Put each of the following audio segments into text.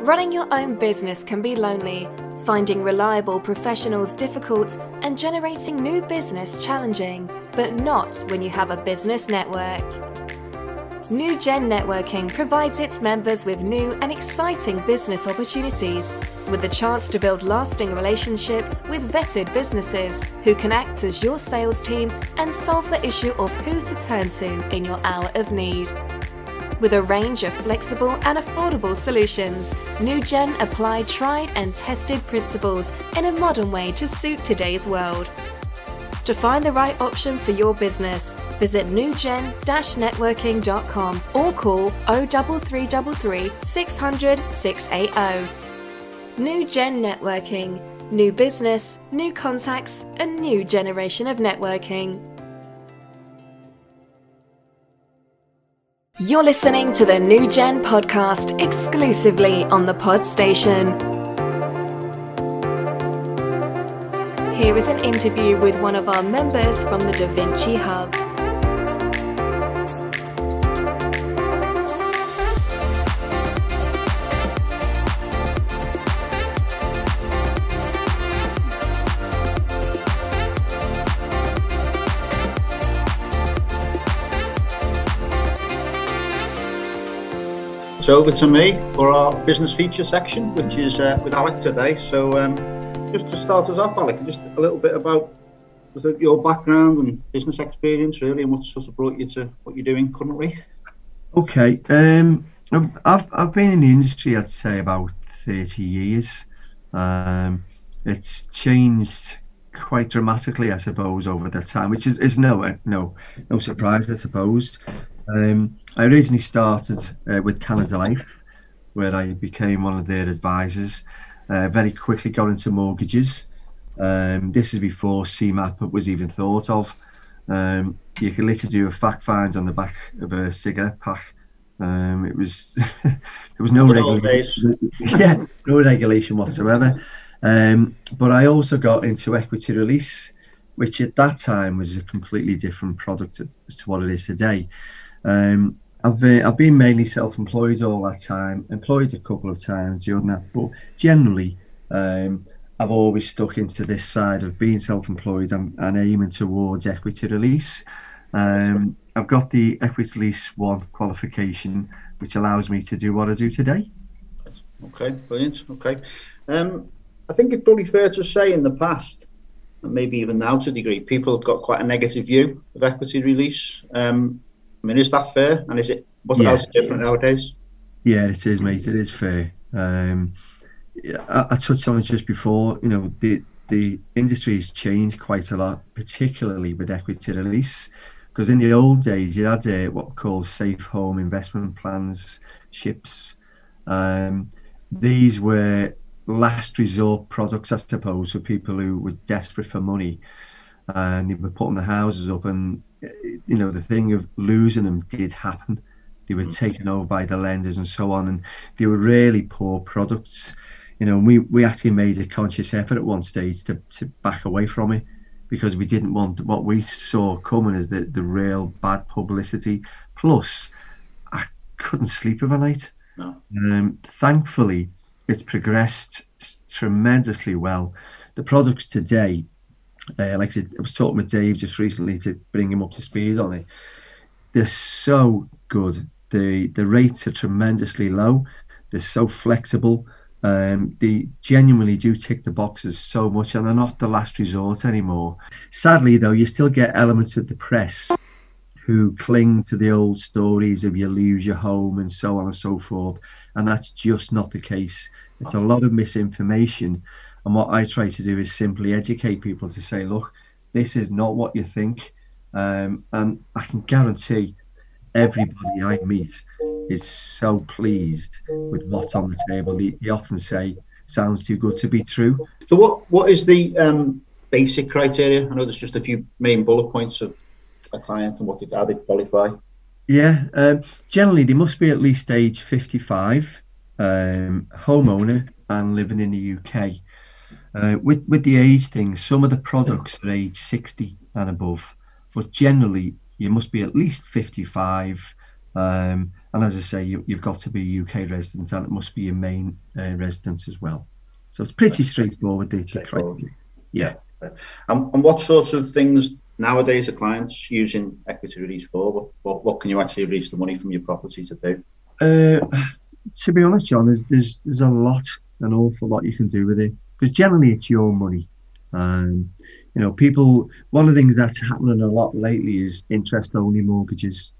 Running your own business can be lonely, finding reliable professionals difficult, and generating new business challenging, but not when you have a business network. NewGen Networking provides its members with new and exciting business opportunities, with the chance to build lasting relationships with vetted businesses who can act as your sales team and solve the issue of who to turn to in your hour of need. With a range of flexible and affordable solutions, NewGen apply tried and tested principles in a modern way to suit today's world. To find the right option for your business, visit newgen-networking.com or call 03333 600 680. NewGen Networking. New business, new contacts, a new generation of networking. You're listening to the NewGen podcast exclusively on the Pod Station. Here is an interview with one of our members from the Vinci Hub. It's over to me for our business feature section, which is with Alec today. So just to start us off, Alec, just a little bit about your background and business experience, really, and what sort of brought you to what you're doing currently. Okay, I've been in the industry, I'd say, about 30 years. It's changed quite dramatically, I suppose, over that time, which is no surprise, I suppose. I originally started with Canada Life, where I became one of their advisors. Very quickly got into mortgages. This is before CMAP was even thought of. You could literally do a fact find on the back of a cigarette pack. It was there was no regulation. Yeah, no regulation whatsoever. But I also got into equity release, which at that time was a completely different product as to what it is today. I've been mainly self-employed all that time, employed a couple of times during that, but generally I've always stuck into this side of being self-employed and aiming towards equity release. I've got the equity release 1 qualification, which allows me to do what I do today. Okay, brilliant. Okay, I think it's probably fair to say in the past, and maybe even now to a degree, people have got quite a negative view of equity release. I mean, is that fair? And is it how's it different nowadays? Yeah, it is, mate. It is fair. I touched on it just before. You know, the industry has changed quite a lot, particularly with equity release. Because in the old days, you had what we call safe home investment plans, SHIPs. These were last resort products, I suppose, for people who were desperate for money, and they were putting the houses up, and you know, the thing of losing them did happen. They were taken over by the lenders and so on, and they were really poor products. You know, we actually made a conscious effort at one stage to back away from it, because we didn't want what we saw coming as the real bad publicity. Plus, I couldn't sleep overnight. No. Thankfully, it's progressed tremendously well. The products today, like I said, I was talking with Dave just recently to bring him up to speed on it. They're so good. The rates are tremendously low. They're so flexible. They genuinely do tick the boxes so much, and they're not the last resort anymore. Sadly, though, you still get elements of the press who cling to the old stories of you lose your home and so on and so forth, and that's just not the case. It's a lot of misinformation. And what I try to do is simply educate people to say, look, this is not what you think. And I can guarantee everybody I meet is so pleased with what's on the table. They often say, sounds too good to be true. So what is the basic criteria? I know there's just a few main bullet points of a client and how they qualify. Yeah, generally they must be at least age 55, homeowner and living in the UK. With the age thing, some of the products are age 60 and above, but generally you must be at least 55, And as I say, you've got to be a UK resident, and it must be your main residence as well. So it's pretty straightforward, the criteria. Yeah. And what sorts of things nowadays are clients using equity release for? What can you actually release the money from your property to do? To be honest, John, there's an awful lot you can do with it, because generally it's your money. People, one of the things that's happening a lot lately is interest-only mortgages.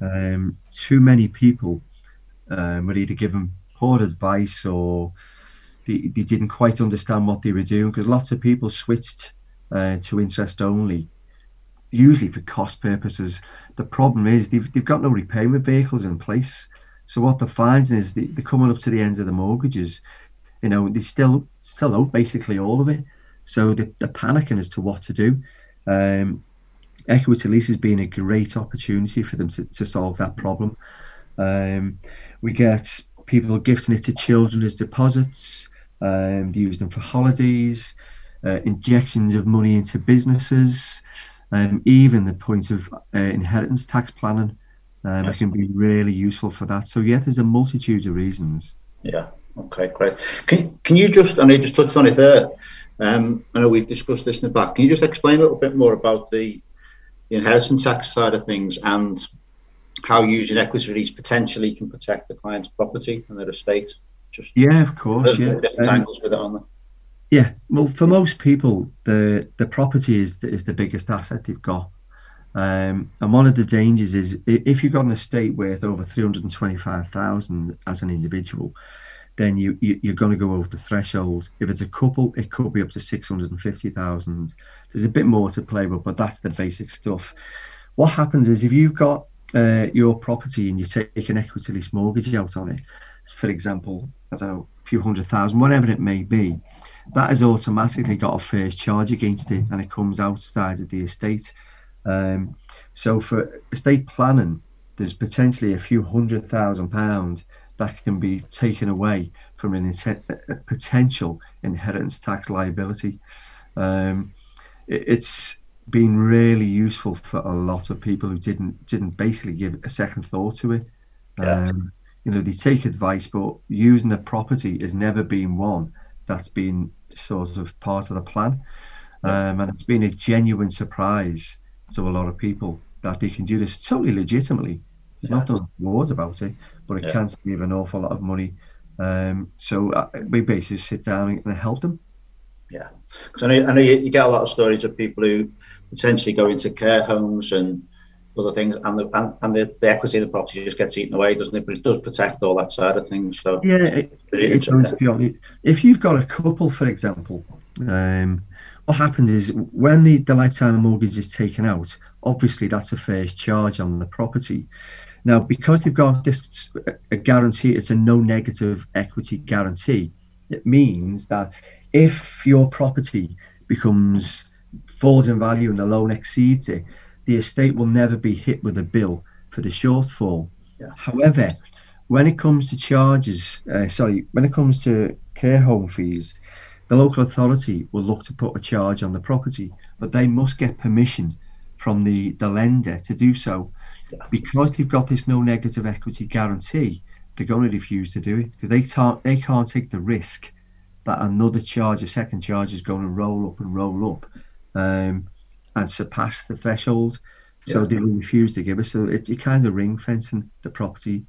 Too many people were either given poor advice, or they didn't quite understand what they were doing, because lots of people switched to interest-only, usually for cost purposes. The problem is they've got no repayment vehicles in place. So what they're finding is they're coming up to the end of the mortgages. They still owe basically all of it. So they're panicking as to what to do. Equity lease has been a great opportunity for them to solve that problem. We get people gifting it to children as deposits. They use them for holidays, injections of money into businesses, even the point of inheritance tax planning. It can be really useful for that. So yeah, there's a multitude of reasons. Yeah. Okay, great. Can you just, and I just touched on it there, I know we've discussed this in the back, can you just explain a little bit more about the inheritance tax side of things, and how using equity release potentially can protect the client's property and their estate? Yeah, of course. Yeah, different angles with it on there. Yeah, well, for most people, the property is the biggest asset they've got. And one of the dangers is, if you've got an estate worth over 325,000 as an individual, then you're going to go over the threshold. If it's a couple, it could be up to 650,000. There's a bit more to play with, but that's the basic stuff. What happens is, if you've got your property and you take an equity lease mortgage out on it, for example, I don't know, a few $100,000, whatever it may be, that has automatically got a first charge against it, and it comes outside of the estate. So for estate planning, there's potentially a few £100,000 that can be taken away from a potential inheritance tax liability. It's been really useful for a lot of people who didn't basically give a second thought to it. Yeah. They take advice, but using the property has never been one that's been sort of part of the plan. And it's been a genuine surprise to a lot of people that they can do this totally legitimately. There's nothing untoward about it, but it can save an awful lot of money. So we basically sit down and help them. Yeah, because I know you get a lot of stories of people who potentially go into care homes and other things, and the equity in the property just gets eaten away, doesn't it? But it does protect all that side of things. So yeah, it does. If you've got a couple, for example, what happens is, when the lifetime mortgage is taken out, obviously that's a first charge on the property. Now, because you've got this a guarantee, it's a no negative equity guarantee. It means that if your property falls in value and the loan exceeds it, the estate will never be hit with a bill for the shortfall. Yeah. However, when it comes to when it comes to care home fees, the local authority will look to put a charge on the property, but they must get permission from the lender to do so. Yeah. Because they've got this no negative equity guarantee, they're going to refuse to do it, because they can't take the risk that another charge, a second charge, is going to roll up and surpass the threshold. So they will refuse to give it. So it kind of ring fencing the property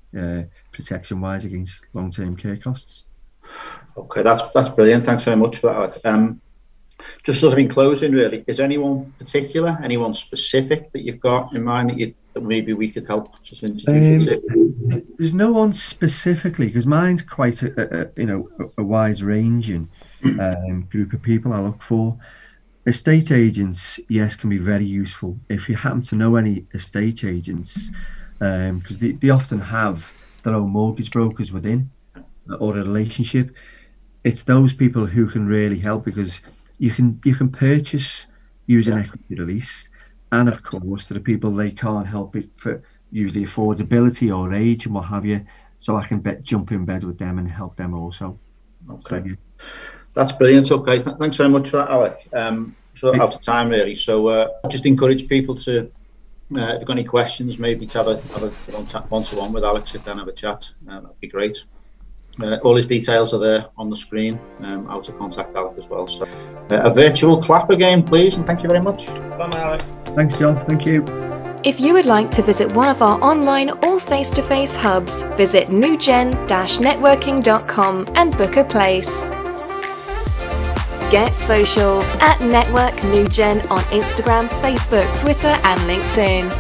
protection wise against long-term care costs. Okay, that's brilliant. Thanks very much for that, Alec. Just sort of in closing, really, is anyone particular, anyone specific that you've got in mind that maybe we could help just introduce you to? There's no one specifically, because mine's quite a wide-ranging group of people I look for. Estate agents, yes, can be very useful. If you happen to know any estate agents, because they often have their own mortgage brokers within, or a relationship, it's those people who can really help, because you can purchase using equity release, and of course there are people they can't help it for usually affordability or age and what have you. So I can jump in bed with them and help them also. Okay, so, that's brilliant. Okay, thanks very much for that, Alec. So out of time really. So just encourage people to If you've got any questions, maybe to have a one-to-one with Alex, sit down and have a chat. That'd be great. All his details are there on the screen, how to contact Alec as well. So a virtual clap again, please, and thank you very much. Bye, Alec. Thanks, John. Thank you. If you would like to visit one of our online or face-to-face hubs, visit newgen-networking.com and book a place. Get social at Network NewGen on Instagram, Facebook, Twitter and LinkedIn.